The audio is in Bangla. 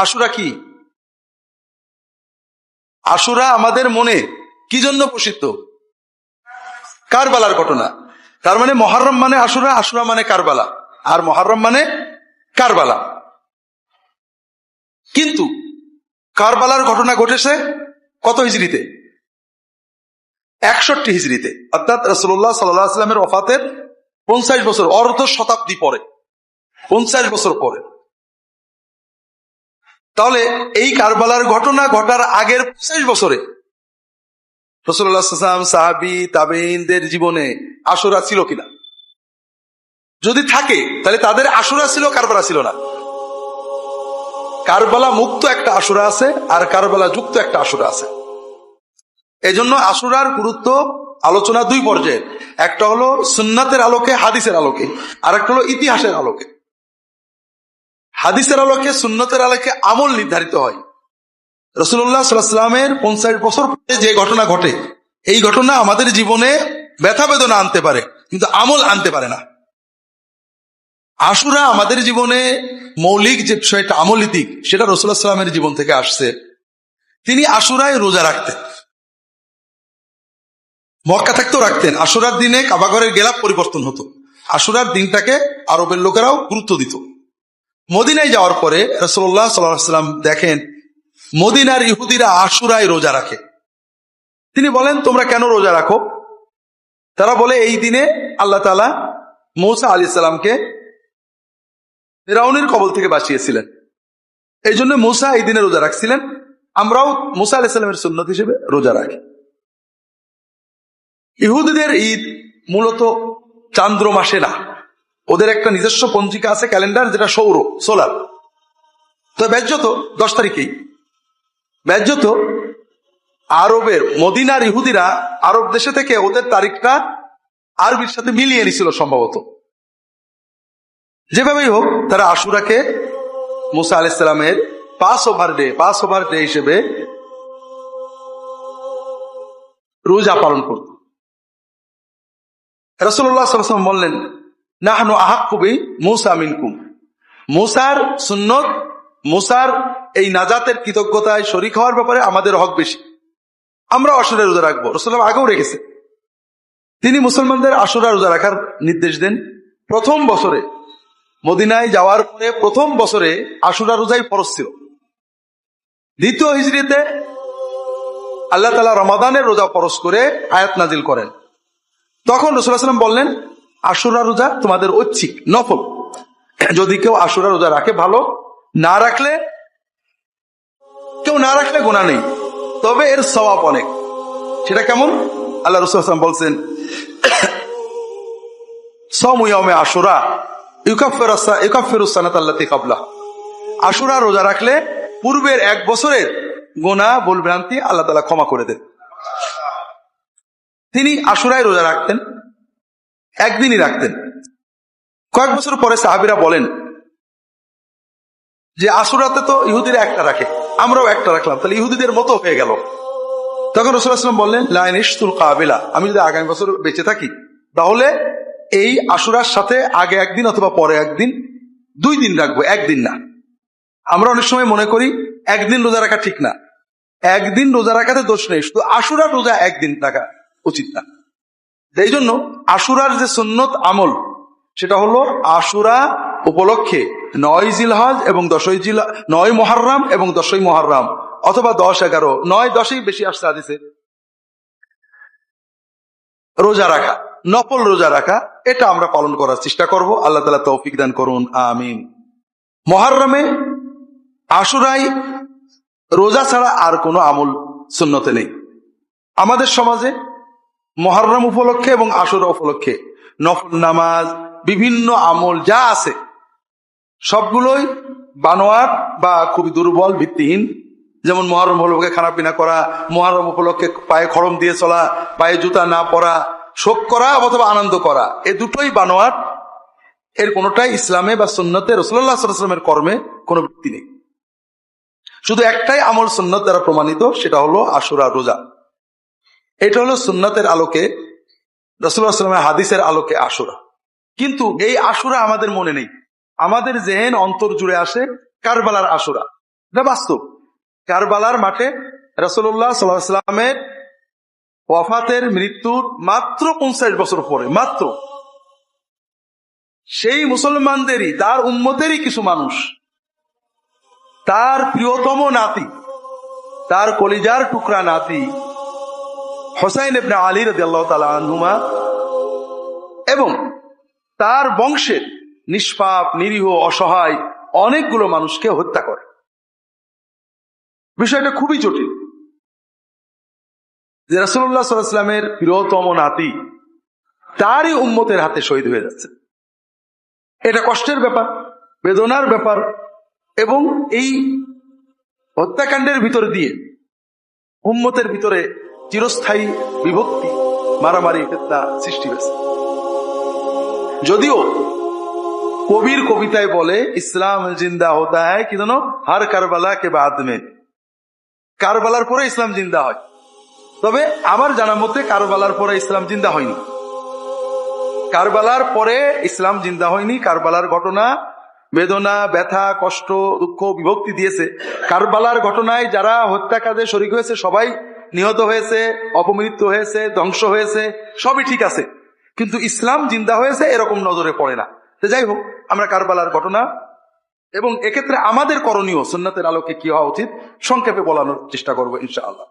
আশুরা কি? আশুরা আমাদের মনে কি জন্য প্রসিদ্ধ? কারবালার ঘটনা। তার মানে মহররম মানে আশুরা, আশুরা মানে কারবালা, আর মহররম মানে কারবালা। কিন্তু কারবালার ঘটনা ঘটেছে কত হিজরিতে? 61 হিজরিতে, অর্থাৎ রাসূলুল্লাহ সাল্লাল্লাহু আলাইহি ওয়াসাল্লামের ওফাতের 50 বছর, অর্ধ শতাব্দী পরে, 50 বছর পরে। তাহলে এই কারবালার ঘটনা ঘটার আগের 50 বছরে রাসূলুল্লাহ সাল্লাল্লাহু আলাইহি ওয়াসাল্লাম, সাহাবী, তাবেঈনদের জীবনে আশুরা ছিল কিনা? যদি থাকে তাহলে তাদের আশুরা ছিল, কারবালা ছিল না। কারবালা মুক্ত একটা আশুরা আছে, আর কারবালা যুক্ত একটা আশুরা আছে। এজন্য আশুরার গুরুত্ব আলোচনা দুই পর্যায়ে, একটা হলো সুন্নাতের আলোকে, হাদিসের আলোকে, আর একটা হলো ইতিহাসের আলোকে। হাদিসের আলোকে, সুন্নতের আলোকে আমল নির্ধারিত হয়। রাসূলুল্লাহ সাল্লাল্লাহু আলাইহি ওয়াসাল্লামের 50 বছর পরে যে ঘটনা ঘটে, এই ঘটনা আমাদের জীবনে ব্যথা বেদনা আনতে পারে, কিন্তু আমল আনতে পারে না। আশুরা আমাদের জীবনে মৌলিক যে বিষয়টা আমলিতিক, সেটা রাসূলুল্লাহ সাল্লাল্লাহু আলাইহি ওয়াসাল্লামের জীবন থেকে আসছে। তিনি আশুরায় রোজা রাখতেন, মক্কা থাকতেও রাখতেন। আশুরার দিনে কাবাঘরের গেলাপ পরিবর্তন হতো। আশুরার দিনটাকে আরবের লোকেরাও গুরুত্ব দিত। মদিনায় যাওয়ার পরে রাসূলুল্লাহ সাল্লাল্লাহু আলাইহি ওয়াসাল্লাম দেখেন মদিনার ইহুদিরা আশুরায় রোজা রাখে। তিনি বলেন, তোমরা কেন রোজা রাখো? তারা বলে, এই দিনে আল্লাহ তাআলা মূসা আলাইহিস সালামকে ফিরআউনের কবল থেকে বাঁচিয়েছিলেন, এই জন্য মূসা এই দিনে রোজা রাখছিলেন, আমরাও মূসা আলাইহিস সালামের সুন্নত হিসেবে রোজা রাখি। ইহুদিদের ঈদ মূলত চান্দ্র মাসে না, ওদের একটা নিজস্ব পঞ্জিকা আছে, ক্যালেন্ডার, যেটা সোলার। তো ব্যাজ্যত 10 তারিখেই। ব্যাজ্যত আরবের মদিনার ইহুদিরা আরব দেশে থেকে ওদের তারিখটা আরবির সাথে মিলিয়ে নিছিল সম্ভবত। যেভাবেই হোক, তারা আশুরাকে মূসা আলাইহিস সালামের পাস ওভার ডে হিসেবে রোজা পালন করত। রাসূলুল্লাহ সাল্লাল্লাহু আলাইহি ওয়াসাল্লাম বললেন, নাহনু আহাক্কু বি মূসা মিনকুম। মূসার সুন্নত, মূসার এই নাজাতের কৃতজ্ঞতায় শরীক হওয়ার ব্যাপারে আমাদের হক বেশি, আমরা আশুরা রোজা রাখবো। রাসূলুল্লাহ আগেও রেখেছে। তিনি মুসলমানদের আশুরা রোজা রাখার নির্দেশ দেন। প্রথম বছরে মদিনায় যাওয়ার পরে প্রথম বছরে আশুরা রোজাই ফরজ ছিল। দ্বিতীয় হিজরিতে আল্লাহ তাআলা রমাদানের রোজা ফরজ করে আয়াত নাজিল করেন। তখন রাসূলুল্লাহ সাল্লাল্লাহু আলাইহি ওয়াসাল্লাম বললেন, আশুরা রোজা তোমাদের ঐচ্ছিক, নফল। যদি কেউ আশুরা রোজা রাখে ভালো, না রাখলে গুনাহ নেই, তবে এর সওয়াব অনেক। সেটা কেমন? আল্লাহ রাসূল সাল্লাল্লাহু আলাইহি ওয়াসাল্লাম বলছেন, সাওমু ইয়াউমে আশুরা ইউকাফিরু সানাতাল্লাতী ক্বাবলা। আশুরা রোজা রাখলে পূর্বের 1 বছরের গুনাহ, ভুল ভ্রান্তি আল্লাহ তাআলা ক্ষমা করে দেন। তিনি আশুরায় রোজা রাখতেন, একদিনই রাখতেন। কয়েক বছর পরে সাহাবীরা বলেন যে, আশুরাতে তো ইহুদিরা একটা রাখে, আমরাও একটা রাখলাম, তাহলে ইহুদিদের মতো হয়ে গেল। তখন রাসূলুল্লাহ সাল্লাল্লাহু আলাইহি ওয়াসাল্লাম বললেন, লা ইনশতুল কাবিলা, আমি যদি আগামী বছর বেঁচে থাকি, তাহলে এই আশুরার সাথে আগে একদিন অথবা পরে একদিন, 2 দিন রাখবো, একদিন না। আমরা অনেক সময় মনে করি একদিন রোজা রাখা ঠিক না। একদিন রোজা রাখাতে দোষ নেই, শুধু আশুরার রোজা একদিন রাখা উচিত না। এই জন্য আশুরার যে সুন্নত আমল, সেটা হলো আশুরা উপলক্ষে 9 জিলহজ এবং 9 মুহররম এবং 10ই মুহররম, অথবা 10-11, 9-10ই বেশি আসছে হাদিসে, রোজা রাখা, নফল রোজা রাখা, এটা আমরা পালন করার চেষ্টা করব। আল্লাহ তাআলা তৌফিক দান করুন, আমিন। মুহররমে আশুরায় রোজা ছাড়া আর কোনো আমল সুন্নতে নেই। আমাদের সমাজে মুহররম উপলক্ষে এবং আশুরা উপলক্ষে নফল নামাজ, বিভিন্ন আমল যা আছে সবগুলোই বানোয়াট বা খুবই দুর্বল, ভিত্তিহীন। যেমন মুহররম উপলক্ষে খানা পিনা করা, মুহররম উপলক্ষে পায়ে খড়ম দিয়ে চলা, পায়ে জুতা না পরা, শোক করা অথবা আনন্দ করা, এ দুটোই বানোয়াট। এর কোনোটাই ইসলামে বা সুন্নতে, রাসূলুল্লাহ সাল্লাল্লাহু আলাইহি ওয়াসাল্লামের কর্মে কোনো ভিত্তি নেই। শুধু একটাই আমল সুন্নত দ্বারা প্রমাণিত, সেটা হলো আশুরা রোজা। এটা হলো সুন্নতের আলোকে, রাসূলুল্লাহ সাল্লাল্লাহু আলাইহি ওয়াসাল্লামের হাদিসের আলোকে আশুরা। কিন্তু এই আশুরা আমাদের মনে নেই, আমাদের জেহেন অন্তর জুড়ে আসে কারবালার আশুরা। এটা বাস্তব। কারবালার মাঠে রাসূলুল্লাহ সাল্লাল্লাহু আলাইহি ওয়াসাল্লামের ওয়াফাতের মৃত্যুর মাত্র 50 বছর পরে, মাত্র সেই মুসলমানদেরই, তার উম্মতেরই কিছু মানুষ, তার প্রিয়তম নাতি, তার কলিজার টুকরা নাতি হুসাইন ইবনে আলী রাদিয়াল্লাহু তাআলা আনহুমা এবং তার বংশের নিষ্পাপ নিরীহ অসহায় অনেকগুলো মানুষকে হত্যা করে। বিষয়টা খুবই জটিল যে রাসূলুল্লাহ সাল্লাল্লাহু আলাইহি ওয়াসাল্লামের প্রিয়তম নাতি তারই উম্মতের হাতে শহীদ হয়ে যাচ্ছে। এটা কষ্টের ব্যাপার, বেদনার ব্যাপার, এবং এই হত্যাকাণ্ডের ভিতর দিয়ে উম্মতের ভিতরে চিরস্থায়ী বিভক্তি, মারামারি, ফিতনা সৃষ্টি হয়েছে। যদিও কবির কবিতায় বলে ইসলাম জিন্দা হতা হ্যায় কি জানো, হার কারবালা কে বাদ মে, কারবালার পরে ইসলাম জিন্দা হয়। তবে আমার জানা মতে কারবালার পরে ইসলাম জিন্দা হয়নি, কারবালার পরে ইসলাম জিন্দা হয়নি। কারবালার ঘটনা বেদনা, ব্যথা, কষ্ট, দুঃখ, বিভক্তি দিয়েছে। কারবালার ঘটনায় যারা হত্যাকাণ্ডে শরীক হয়েছে সবাই নিহত হয়েছে, অপমৃত্যু হয়েছে, ধ্বংস হয়েছে, সবই ঠিক আছে, কিন্তু ইসলাম জিন্দা হয়েছে এরকম নজরে পড়ে না। তো যাই হোক, আমরা কারবালার ঘটনা এবং এক্ষেত্রে আমাদের করণীয় সুন্নাতের আলোকে কি হওয়া উচিত সংক্ষেপে বলানোর চেষ্টা করবো ইনশাআল্লাহ।